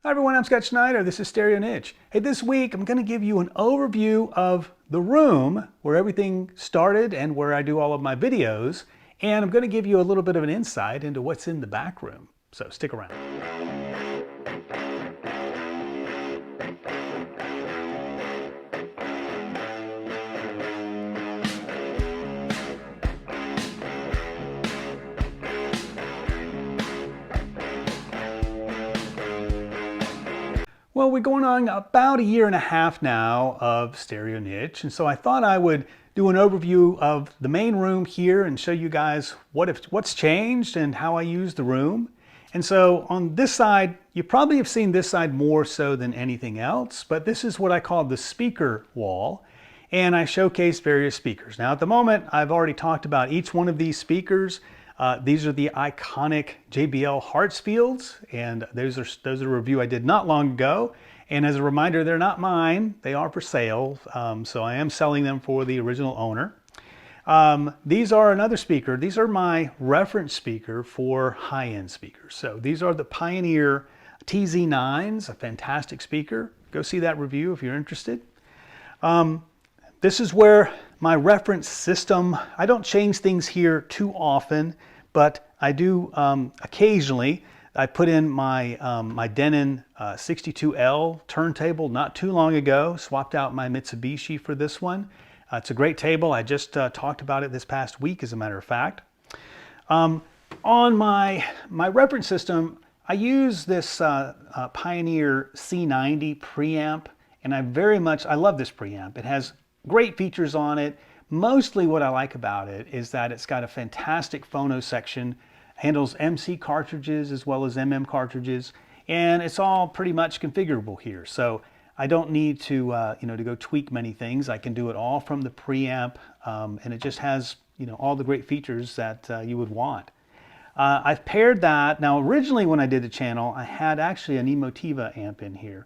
Hi everyone, I'm Scott Schneider. This is StereoNiche. Hey, this week I'm going to give you an overview of the room where everything started and where I do all of my videos. And I'm going to give you a little bit of an insight into what's in the back room. So stick around. Well, we're going on about a year and a half now of StereoNiche, and so I thought I would do an overview of the main room here and show you guys what's changed and how I use the room. And so on this side, you probably have seen this side more so than anything else, but this is what I call the speaker wall, and I showcase various speakers. Now at the moment, I've already talked about each one of these speakers. These are the iconic JBL Hartsfields, and those are a review I did not long ago. And as a reminder, they're not mine. They are for sale, so I am selling them for the original owner. These are another speaker. These are my reference speaker for high-end speakers. So these are the Pioneer TZ9s, a fantastic speaker. Go see that review if you're interested. This is where my reference system, I don't change things here too often, but I do occasionally. I put in my, my Denon 62L turntable not too long ago, swapped out my Mitsubishi for this one. It's a great table. I just talked about it this past week, as a matter of fact. On my reference system, I use this Pioneer C90 preamp, and I love this preamp. It has great features on it. Mostly what I like about it is that it's got a fantastic phono section, handles MC cartridges as well as MM cartridges, and it's all pretty much configurable here. So I don't need to, to go tweak many things. I can do it all from the preamp, and it just has, all the great features that you would want. I've paired that. Now, originally when I did the channel, I had actually an Emotiva amp in here.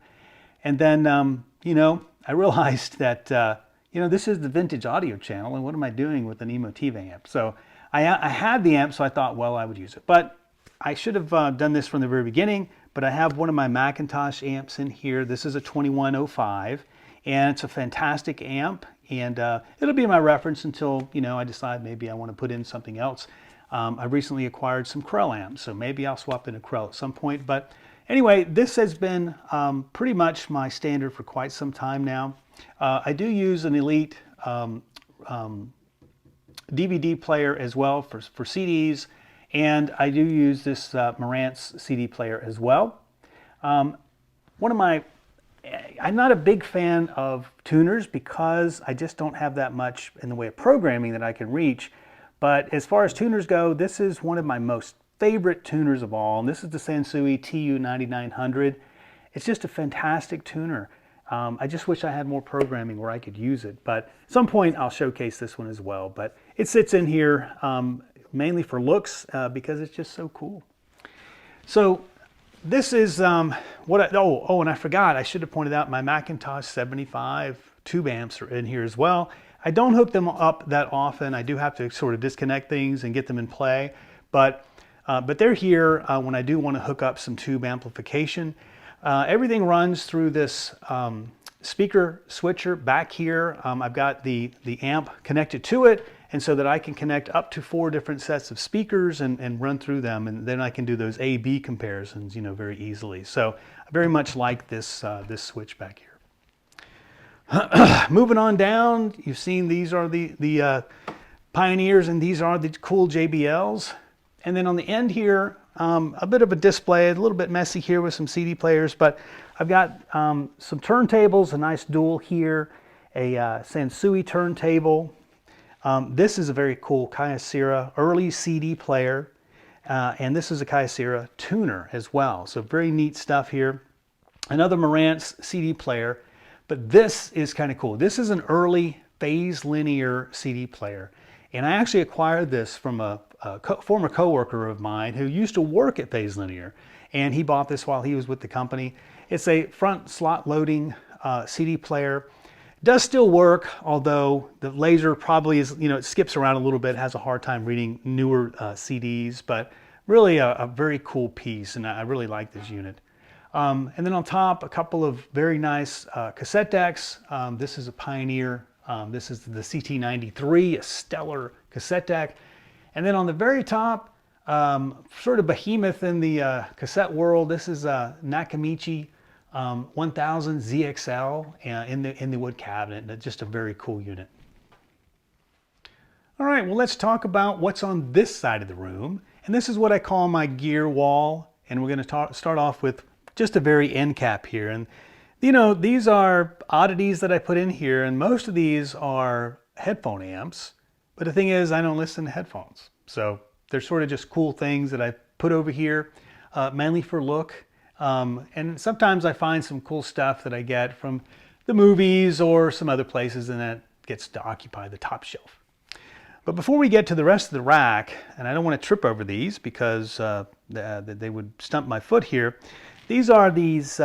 And then, I realized that, this is the vintage audio channel, and what am I doing with an Emotiva amp? So I had the amp, so I thought, well, I would use it. But I should have done this from the very beginning, but I have one of my Macintosh amps in here. This is a 2105, and it's a fantastic amp, and it'll be my reference until, I decide maybe I want to put in something else. I recently acquired some Krell amps, so maybe I'll swap in a Krell at some point. But anyway, this has been pretty much my standard for quite some time now. I do use an Elite DVD player as well for CDs, and I do use this Marantz CD player as well. I'm not a big fan of tuners because I just don't have that much in the way of programming that I can reach. But as far as tuners go, this is one of my most favorite tuners of all, and this is the Sansui TU9900. It's just a fantastic tuner. I just wish I had more programming where I could use it, but at some point I'll showcase this one as well. But it sits in here mainly for looks because it's just so cool. So this is and I forgot, I should have pointed out my Macintosh 75 tube amps are in here as well. I don't hook them up that often. I do have to sort of disconnect things and get them in play, but they're here when I do want to hook up some tube amplification. Everything runs through this speaker switcher back here. I've got the amp connected to it, and so that I can connect up to 4 different sets of speakers and run through them, and then I can do those A/B comparisons, very easily. So I very much like this this switch back here. Moving on down, you've seen these are the Pioneers, and these are the cool JBLs. And then on the end here, a bit of a display, a little bit messy here with some CD players, but I've got some turntables, a nice dual here, a Sansui turntable. This is a very cool Kyocera early CD player, and this is a Kyocera tuner as well. So very neat stuff here. Another Marantz CD player, but this is kind of cool. This is an early phase linear CD player, and I actually acquired this from a former coworker of mine who used to work at Phase Linear, and he bought this while he was with the company. It's a front slot loading CD player. It does still work, although the laser probably is, it skips around a little bit, has a hard time reading newer CDs, but really a very cool piece, and I really like this unit. And then on top, a couple of very nice cassette decks. This is a Pioneer. This is the CT93, a stellar cassette deck. And then on the very top, sort of behemoth in the cassette world, this is a Nakamichi 1000 ZXL in the wood cabinet. Just a very cool unit. All right, well, let's talk about what's on this side of the room. And this is what I call my gear wall. And we're going to start off with just a very end cap here. And you know, these are oddities that I put in here, and most of these are headphone amps. But the thing is, I don't listen to headphones. So they're sort of just cool things that I put over here, mainly for look. And sometimes I find some cool stuff that I get from the movies or some other places, and that gets to occupy the top shelf. But before we get to the rest of the rack, and I don't want to trip over these because they would stump my foot here, these are these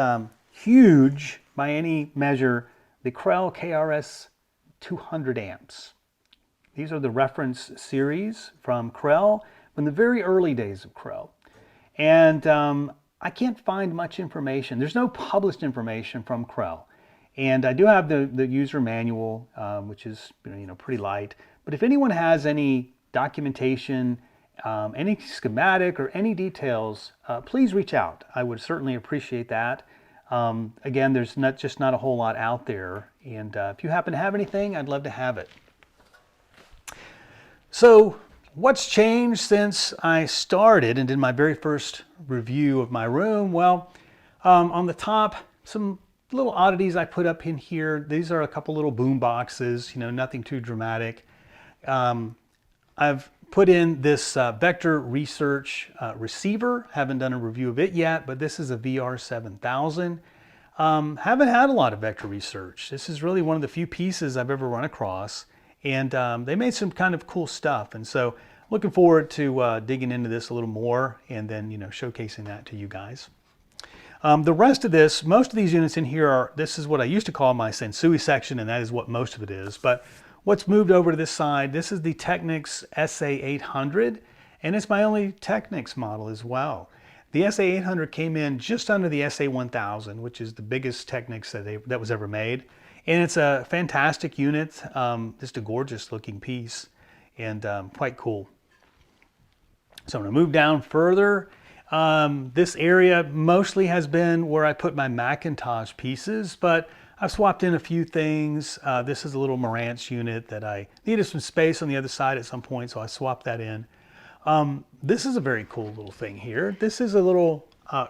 huge, by any measure, the Krell KRS 200 amps. These are the reference series from Krell, from the very early days of Krell. And I can't find much information. There's no published information from Krell. And I do have the user manual, which is pretty light. But if anyone has any documentation, any schematic or any details, please reach out. I would certainly appreciate that. Again, there's just not a whole lot out there. And if you happen to have anything, I'd love to have it. So what's changed since I started and did my very first review of my room? Well, on the top, some little oddities I put up in here. These are a couple little boom boxes, nothing too dramatic. I've put in this Vector Research receiver. Haven't done a review of it yet, but this is a VR7000. Haven't had a lot of Vector Research. This is really one of the few pieces I've ever run across, and they made some kind of cool stuff. And so looking forward to digging into this a little more and then showcasing that to you guys. The rest of this, most of these units in here this is what I used to call my Sensui section, and that is what most of it is. But what's moved over to this side, this is the Technics SA800, and it's my only Technics model as well. The SA800 came in just under the SA1000, which is the biggest Technics that was ever made. And it's a fantastic unit, just a gorgeous looking piece, and quite cool. So I'm going to move down further. This area mostly has been where I put my Macintosh pieces, but I've swapped in a few things. This is a little Marantz unit that I needed some space on the other side at some point, so I swapped that in. This is a very cool little thing here. This is a little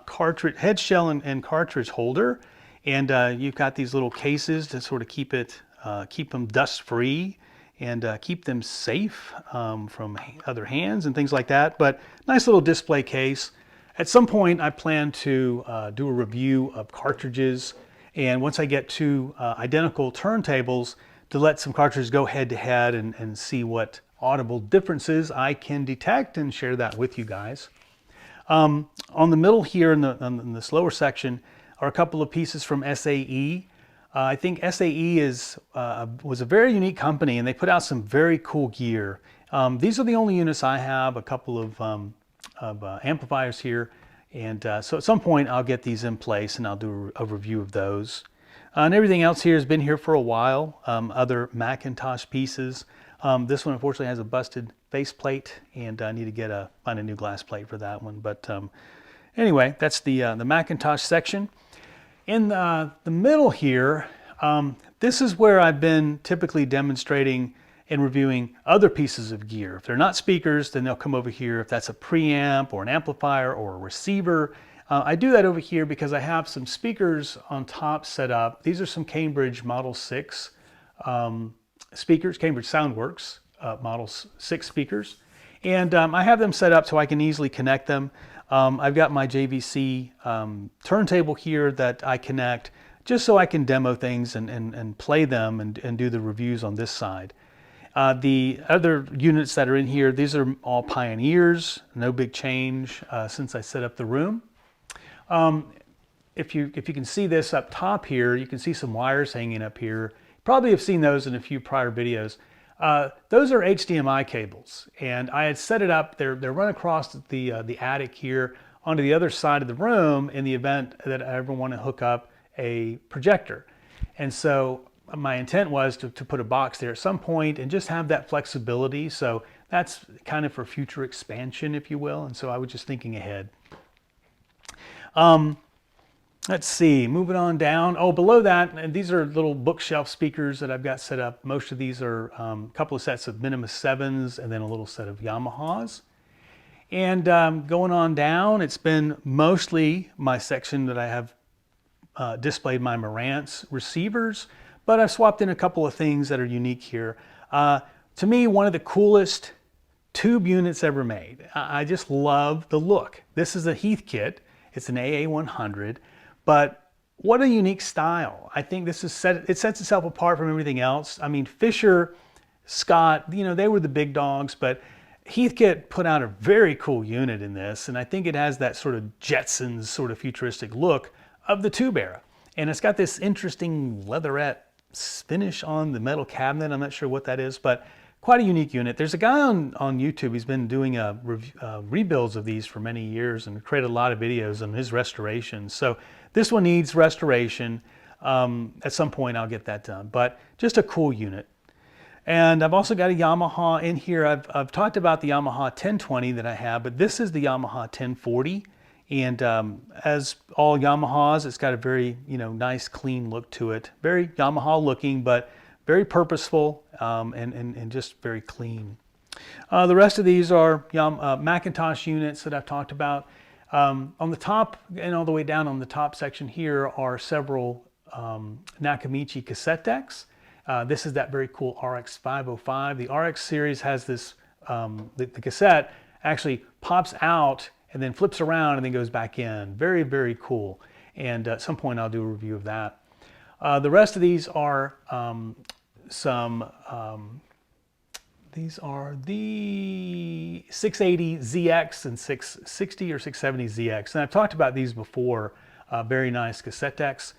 cartridge, head shell and cartridge holder, and you've got these little cases to sort of keep them dust free and keep them safe from other hands and things like that. But nice little display case. At some point, I plan to do a review of cartridges. And once I get two identical turntables, to let some cartridges go head to head and see what audible differences I can detect and share that with you guys. On the middle here in this lower section are a couple of pieces from SAE. I think SAE was a very unique company, and they put out some very cool gear. These are the only units I have, a couple of amplifiers here. And so at some point I'll get these in place and I'll do a review of those. And everything else here has been here for a while. Other Macintosh pieces. This one unfortunately has a busted faceplate, and I need to find a new glass plate for that one. But anyway, that's the Macintosh section. In the middle here, this is where I've been typically demonstrating and reviewing other pieces of gear. If they're not speakers, then they'll come over here. If that's a preamp or an amplifier or a receiver, I do that over here because I have some speakers on top set up. These are some Cambridge Model 6 speakers, Cambridge Soundworks Model 6 speakers. And I have them set up so I can easily connect them. I've got my JVC turntable here that I connect just so I can demo things and play them and do the reviews on this side. The other units that are in here, these are all Pioneers, no big change since I set up the room. If you can see this up top here, you can see some wires hanging up here. Probably have seen those in a few prior videos. Those are HDMI cables, and I had set it up. They're run across the attic here onto the other side of the room in the event that I ever want to hook up a projector. And so my intent was to put a box there at some point and just have that flexibility. So that's kind of for future expansion, if you will. And so I was just thinking ahead. Let's see, moving on down. Oh, below that, and these are little bookshelf speakers that I've got set up. Most of these are a couple of sets of Minimus 7s and then a little set of Yamahas. And going on down, it's been mostly my section that I have displayed my Marantz receivers, but I've swapped in a couple of things that are unique here. To me, one of the coolest tube units ever made. I just love the look. This is a Heathkit. It's an AA100. But what a unique style. I think this is it sets itself apart from everything else. I mean, Fisher, Scott, you know, they were the big dogs, but Heathkit put out a very cool unit in this, and I think it has that sort of Jetsons sort of futuristic look of the tube era. And it's got this interesting leatherette finish on the metal cabinet. I'm not sure what that is, but quite a unique unit. There's a guy on YouTube, he's been doing rebuilds of these for many years and created a lot of videos on his restorations. So this one needs restoration. At some point I'll get that done, but just a cool unit. And I've also got a Yamaha in here. I've talked about the Yamaha 1020 that I have, but this is the Yamaha 1040. And as all Yamahas, it's got a very, you know, nice clean look to it. Very Yamaha looking, but very purposeful and just very clean. The rest of these are Macintosh units that I've talked about. On the top and all the way down on the top section here are several Nakamichi cassette decks. This is that very cool RX 505. The RX series has this, the cassette actually pops out and then flips around and then goes back in. Very, very cool. And at some point I'll do a review of that. The rest of these are these are the 680 ZX and 660 or 670 ZX. And I've talked about these before, very nice cassette decks.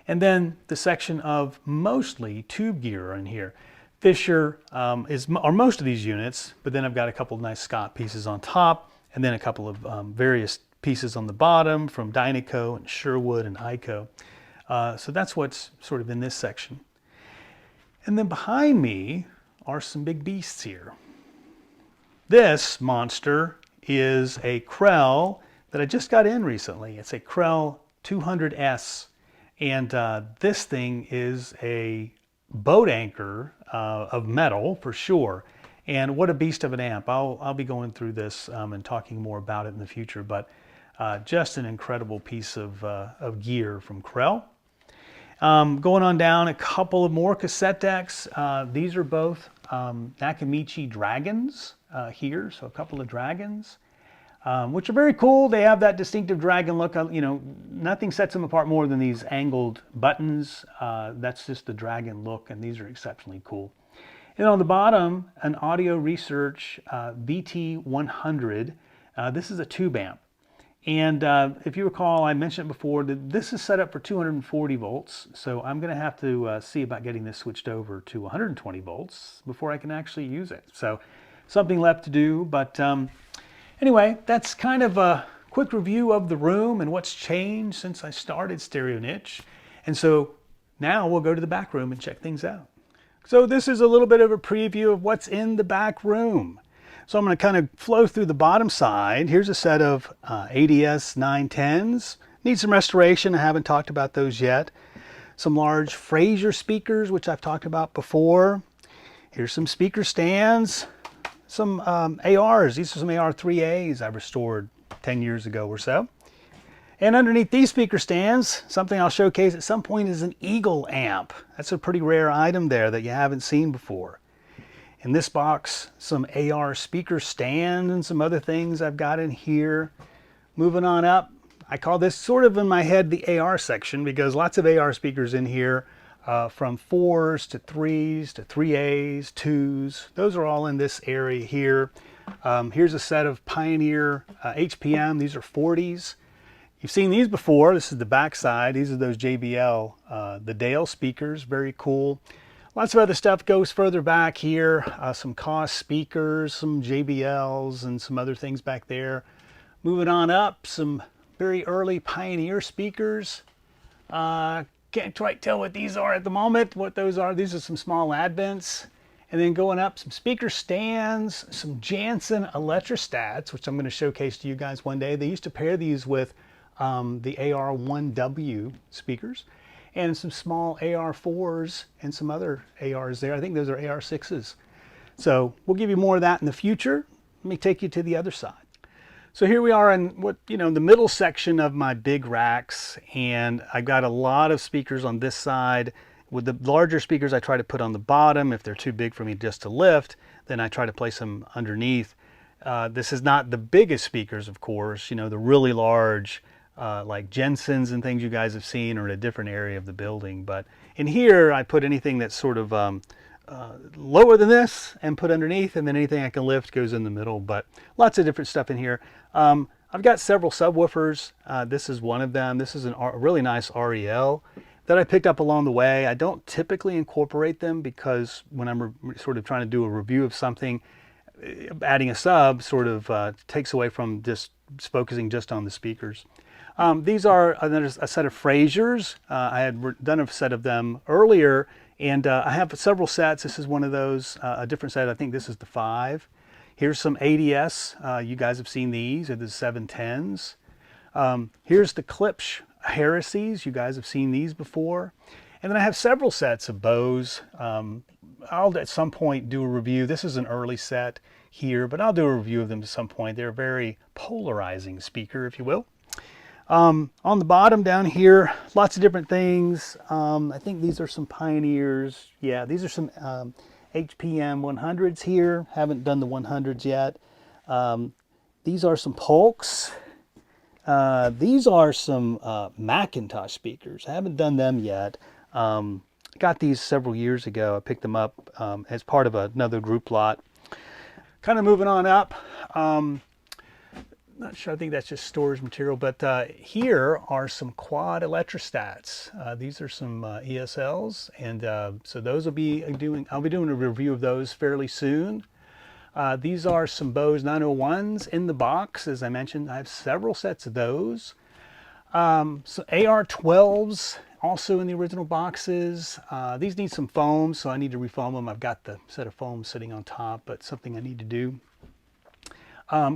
And then the section of mostly tube gear in here. Fisher are most of these units, but then I've got a couple of nice Scott pieces on top, and then a couple of various pieces on the bottom from Dynaco and Sherwood and Ico. So that's what's sort of in this section. And then behind me are some big beasts here. This monster is a Krell that I just got in recently. It's a Krell 200S. And this thing is a boat anchor of metal for sure. And what a beast of an amp. I'll be going through this and talking more about it in the future, but just an incredible piece of gear from Krell. Going on down, a couple of more cassette decks. These are both Nakamichi Dragons here, so a couple of dragons, which are very cool. They have that distinctive dragon look. You know, nothing sets them apart more than these angled buttons. That's just the dragon look, and these are exceptionally cool. And on the bottom, an Audio Research VT100. This is a tube amp. And if you recall, I mentioned before that this is set up for 240 volts. So I'm going to have to see about getting this switched over to 120 volts before I can actually use it. So something left to do. But anyway, that's kind of a quick review of the room and what's changed since I started StereoNiche. And so now we'll go to the back room and check things out. So this is a little bit of a preview of what's in the back room. So I'm going to kind of flow through the bottom side. Here's a set of ADS 910s. Need some restoration. I haven't talked about those yet. Some large Fraser speakers, which I've talked about before. Here's some speaker stands. Some ARs. These are some AR3As I've restored 10 years ago or so. And underneath these speaker stands, something I'll showcase at some point is an Eagle amp. That's a pretty rare item there that you haven't seen before. In this box, some AR speaker stand and some other things I've got in here. Moving on up, I call this sort of in my head the AR section because lots of AR speakers in here from 4s to 3s to 3As, 2s. Those are all in this area here. Here's a set of Pioneer HPM. These are 40s. You've seen these before. This is the back side. These are those JBL, the Dale speakers, very cool. Lots of other stuff goes further back here. Some Koss speakers, some JBLs, and some other things back there. Moving on up, some very early Pioneer speakers. Can't quite tell what these are at the moment, what those are. These are some small Advents. And then going up, some speaker stands, some Jansen electrostats, which I'm going to showcase to you guys one day. They used to pair these with the AR1W speakers, and some small AR4s and some other ARs there. I think those are AR6s. So we'll give you more of that in the future. Let me take you to the other side. So here we are in the middle section of my big racks, and I've got a lot of speakers on this side. With the larger speakers, I try to put on the bottom. If they're too big for me just to lift, then I try to place them underneath. This is not the biggest speakers, of course. The really large, like Jensen's and things you guys have seen are in a different area of the building. But in here, I put anything that's sort of lower than this and put underneath, and then anything I can lift goes in the middle. But lots of different stuff in here. I've got several subwoofers. This is one of them. This is a really nice REL that I picked up along the way. I don't typically incorporate them because when I'm sort of trying to do a review of something, adding a sub sort of takes away from just focusing just on the speakers. These are a set of Frasers. I had done a set of them earlier, and I have several sets. This is one of those, a different set. I think this is the 5. Here's some ADS. You guys have seen these, are the 710s. Here's the Klipsch Heresies. You guys have seen these before. And then I have several sets of Bose. I'll at some point do a review. This is an early set here, but I'll do a review of them at some point. They're a very polarizing speaker, if you will. On the bottom down here, lots of different things. I think these are some Pioneers. Yeah, these are some HPM 100s here. Haven't done the 100s yet. These are some Polks. These are some Macintosh speakers. I haven't done them yet. Got these several years ago. I picked them up as part of another group lot. Kind of moving on up. Not sure, I think that's just storage material, but here are some quad electrostats. These are some ESLs, and so those I'll be doing a review of those fairly soon. These are some Bose 901s in the box. As I mentioned, I have several sets of those. So AR12s also in the original boxes. These need some foam, so I need to refoam them. I've got the set of foam sitting on top, but something I need to do.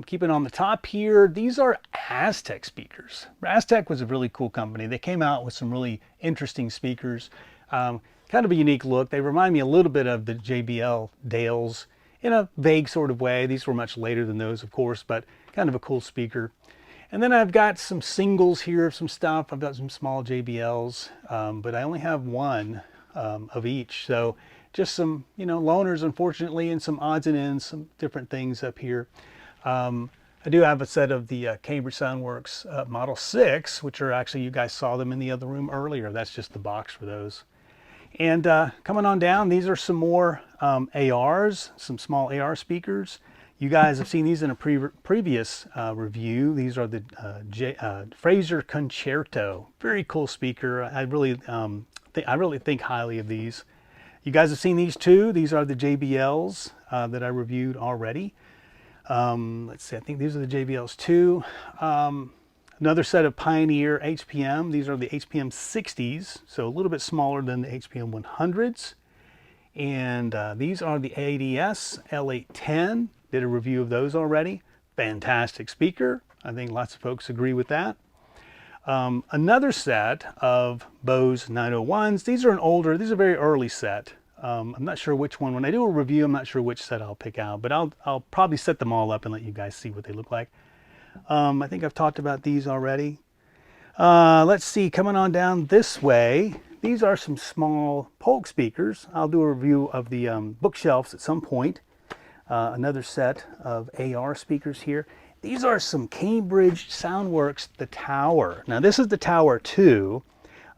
Keeping on the top here, these are Aztec speakers. Aztec was a really cool company. They came out with some really interesting speakers. Kind of a unique look. They remind me a little bit of the JBL Dales in a vague sort of way. These were much later than those, of course, but kind of a cool speaker. And then I've got some singles here of some stuff. I've got some small JBLs, but I only have one of each. So just some, loners, unfortunately, and some odds and ends, some different things up here. I do have a set of the Cambridge Soundworks Model 6, which are actually, you guys saw them in the other room earlier. That's just the box for those. And coming on down, these are some more ARs, some small AR speakers. You guys have seen these in a previous review. These are the Fraser Concerto. Very cool speaker. I really think highly of these. You guys have seen these too. These are the JBLs that I reviewed already. Let's see, I think these are the JBLs too. Another set of Pioneer HPM. These are the HPM 60s, so a little bit smaller than the HPM 100s. And these are the ADS L810. Did a review of those already. Fantastic speaker. I think lots of folks agree with that. Another set of Bose 901s. These are these are a very early set. I'm not sure which one. When I do a review, I'm not sure which set I'll pick out, but I'll probably set them all up and let you guys see what they look like. I think I've talked about these already. Let's see, coming on down this way, these are some small Polk speakers. I'll do a review of the bookshelves at some point. Another set of AR speakers here. These are some Cambridge Soundworks, the Tower. Now this is the Tower 2.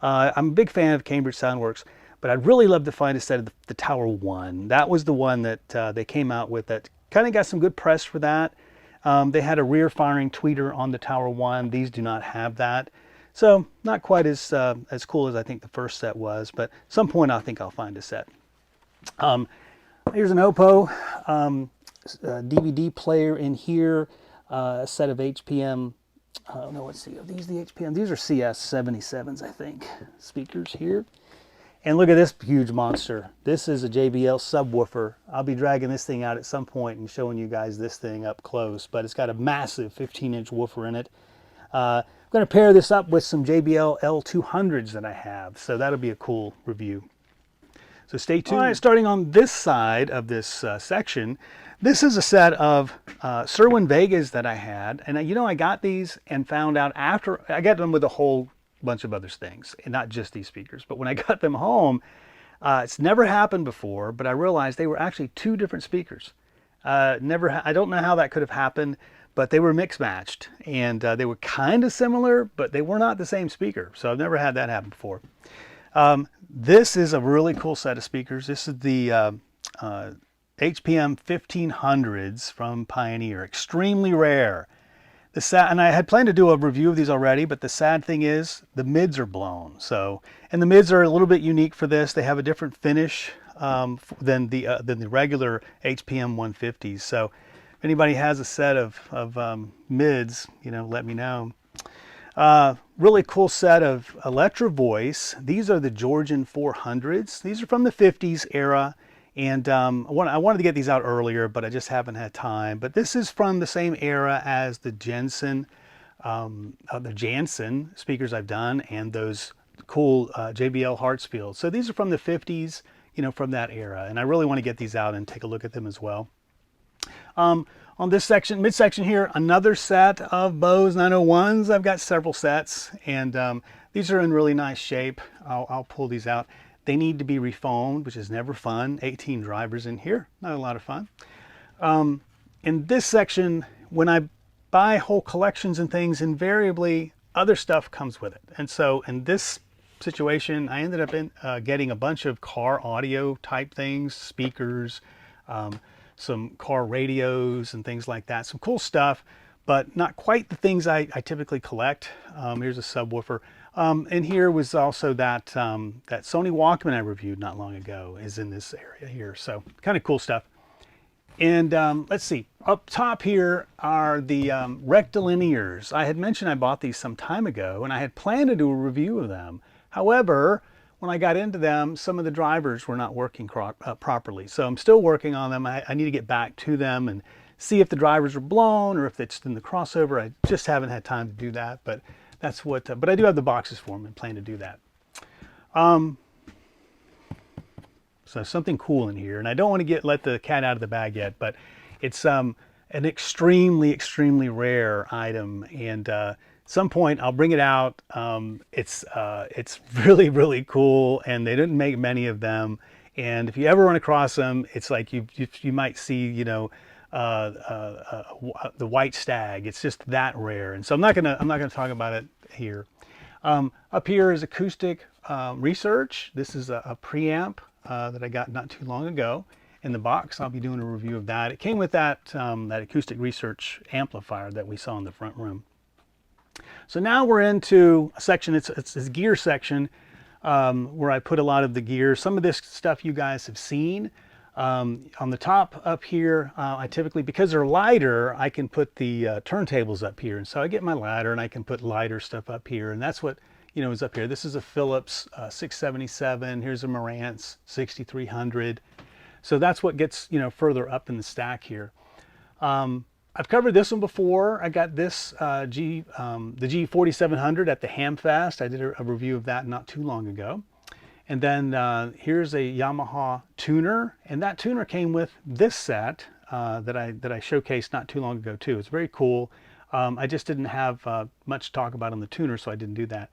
I'm a big fan of Cambridge Soundworks, but I'd really love to find a set of the Tower 1. That was the one that they came out with that kind of got some good press for that. They had a rear firing tweeter on the Tower 1. These do not have that. So not quite as cool as I think the first set was, but at some point I think I'll find a set. Here's an Oppo DVD player in here. a set of HPM. No, let's see. Are these the HPM? These are CS77s, I think. Speakers here. And look at this huge monster. This is a JBL subwoofer. I'll be dragging this thing out at some point and showing you guys this thing up close, but it's got a massive 15-inch woofer in it. I'm going to pair this up with some JBL L200s that I have, so that'll be a cool review. So stay tuned. All right, starting on this side of this section, this is a set of Cerwin Vegas that I had, and you know, I got these and found out after I got them with a whole bunch of other things, and not just these speakers, but when I got them home, it's never happened before, but I realized they were actually two different speakers. I don't know how that could have happened, but they were mix matched, and they were kind of similar, but they were not the same speaker. So I've never had that happen before. This is a really cool set of speakers. This is the HPM 1500s from Pioneer, extremely rare. And I had planned to do a review of these already, but the sad thing is the mids are blown. So, and the mids are a little bit unique for this. They have a different finish than the regular HPM 150s. So, if anybody has a set of mids, you know, let me know. Really cool set of Electro Voice. These are the Georgian 400s. These are from the 50s era. And I wanted to get these out earlier, but I just haven't had time. But this is from the same era as the Jansen speakers I've done, and those cool JBL Hartsfield. So these are from the 50s, you know, from that era. And I really want to get these out and take a look at them as well. On this section, midsection here, another set of Bose 901s. I've got several sets, and these are in really nice shape. I'll pull these out. They need to be refoamed, which is never fun. 18 drivers in here, not a lot of fun. In this section, when I buy whole collections and things, invariably other stuff comes with it. And so in this situation, I ended up getting a bunch of car audio type things, speakers, some car radios and things like that. Some cool stuff, but not quite the things I typically collect. Here's a subwoofer. And here was also that that Sony Walkman I reviewed not long ago is in this area here. So kind of cool stuff. And let's see, up top here are the rectilinears. I had mentioned I bought these some time ago, and I had planned to do a review of them. However, when I got into them, some of the drivers were not working properly. So I'm still working on them. I need to get back to them and see if the drivers are blown or if it's in the crossover. I just haven't had time to do that, but that's what, but I do have the boxes for them and plan to do that. So something cool in here, and I don't want to let the cat out of the bag yet, but it's an extremely, extremely rare item, and some point I'll bring it out. It's really, really cool, and they didn't make many of them. And if you ever run across them, it's like you might see, you know, the white stag. It's just that rare, and so I'm not gonna talk about it here. Up here is acoustic research. This is a preamp that I got not too long ago in the box. I'll be doing a review of that. It came with that that acoustic research amplifier that we saw in the front room. So now we're into a section. It's a gear section where I put a lot of the gear. Some of this stuff you guys have seen. On the top up here, I typically, because they're lighter, I can put the turntables up here. And so I get my ladder and I can put lighter stuff up here. And that's what, you know, is up here. This is a Philips 677. Here's a Marantz 6300. So that's what gets, you know, further up in the stack here. I've covered this one before. I got this the G4700 at the Hamfest. I did a review of that not too long ago. And then here's a Yamaha tuner, and that tuner came with this set that I showcased not too long ago too. It's very cool. I just didn't have much to talk about on the tuner, so I didn't do that.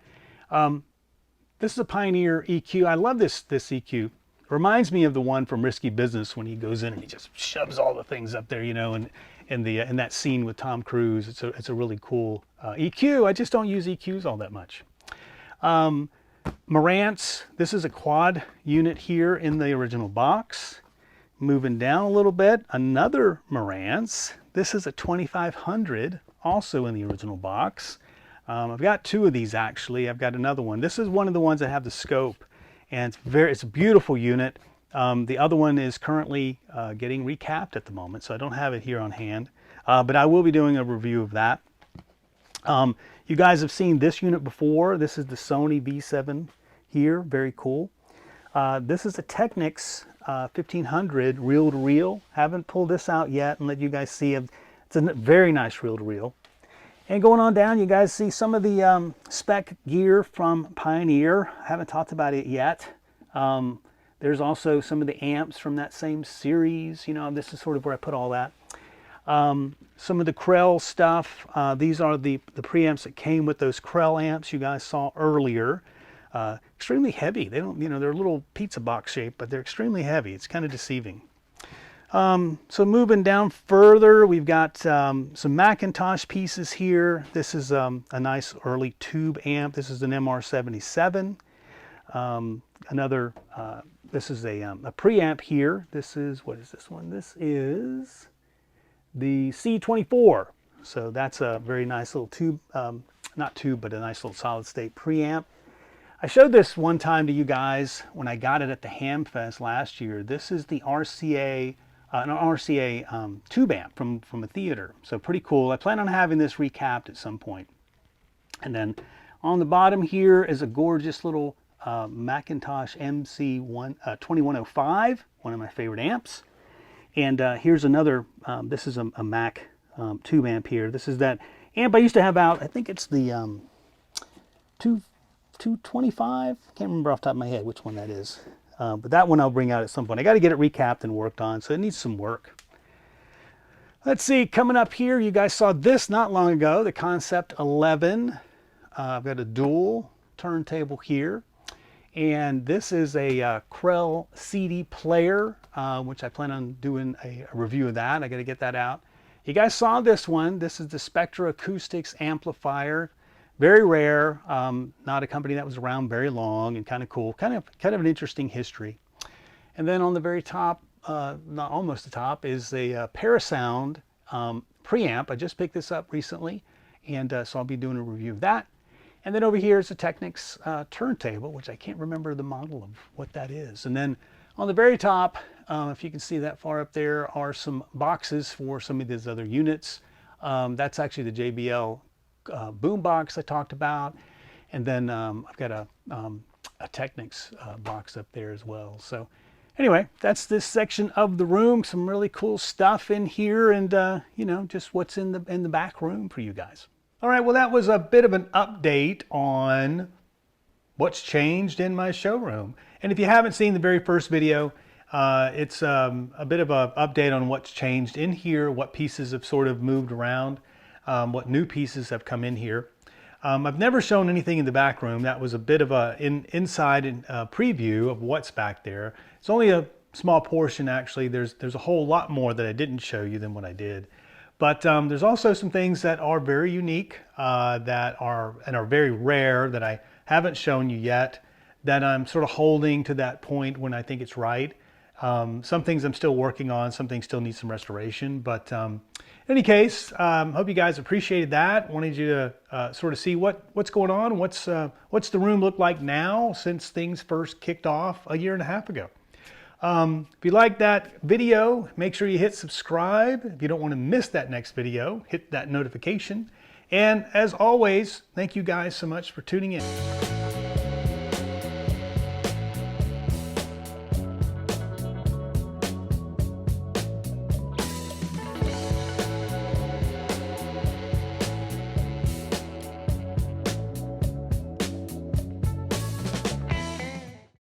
This is a Pioneer EQ. I love this EQ. It reminds me of the one from Risky Business when he goes in and he just shoves all the things up there, you know, and in that scene with Tom Cruise. It's a really cool EQ. I just don't use EQs all that much. Marantz, this is a quad unit here in the original box. Moving down a little bit, another Marantz. This is a 2500, also in the original box. I've got two of these actually. I've got another one. This is one of the ones that have the scope, and it's a beautiful unit. The other one is currently getting recapped at the moment, so I don't have it here on hand. but I will be doing a review of that. You guys have seen this unit before. This is the Sony V7 here, very cool. This is a Technics 1500 reel-to-reel. Haven't pulled this out yet and let you guys see it. It's a very nice reel-to-reel. And going on down, you guys see some of the spec gear from Pioneer. I haven't talked about it yet. There's also some of the amps from that same series. You know, this is sort of where I put all that. Some of the Krell stuff. These are the preamps that came with those Krell amps you guys saw earlier. Extremely heavy. They don't, you know, they're a little pizza box shape, but they're extremely heavy. It's kind of deceiving. So moving down further, we've got some Macintosh pieces here. This is a nice early tube amp. This is an MR77. This is a preamp here. This is, what is this one? This is the C24. So that's a very nice little tube, not tube, but a nice little solid state preamp. I showed this one time to you guys when I got it at the Hamfest last year. This is the RCA, an RCA tube amp from a theater. So pretty cool. I plan on having this recapped at some point. And then on the bottom here is a gorgeous little Macintosh MC2105, one of my favorite amps. And here's another, this is a Mac tube amp here. This is that amp I used to have out. I think it's the 225. Can't remember off the top of my head which one that is. But that one I'll bring out at some point. I got to get it recapped and worked on, so it needs some work. Let's see, coming up here, you guys saw this not long ago, the Concept 11. I've got a dual turntable here. And this is a Krell CD player, which I plan on doing a review of that. I got to get that out. You guys saw this one. This is the Spectra Acoustics amplifier. Very rare, not a company that was around very long, and kind of cool, kind of an interesting history. And then on the very top, not almost the top, is a Parasound preamp. I just picked this up recently, and so I'll be doing a review of that. And then over here is a Technics turntable, which I can't remember the model of what that is. And then on the very top, if you can see that far up there, are some boxes for some of these other units. That's actually the JBL boombox I talked about, and then I've got a Technics box up there as well. So anyway, that's this section of the room. Some really cool stuff in here, and you know, just what's in the back room for you guys. All right, well, that was a bit of an update on what's changed in my showroom. And if you haven't seen the very first video, it's a bit of an update on what's changed in here, what pieces have sort of moved around. What new pieces have come in here. I've never shown anything in the back room. That was a bit of a inside preview of what's back there. It's only a small portion, actually. There's a whole lot more that I didn't show you than what I did. But there's also some things that are very unique, that are very rare, that I haven't shown you yet, that I'm sort of holding to that point when I think it's right. Some things I'm still working on, some things still need some restoration, but in any case, hope you guys appreciated that. Wanted you to sort of see what's going on, what's the room look like now since things first kicked off a year and a half ago. If you like that video, make sure you hit subscribe. If you don't want to miss that next video, hit that notification. And as always, thank you guys so much for tuning in.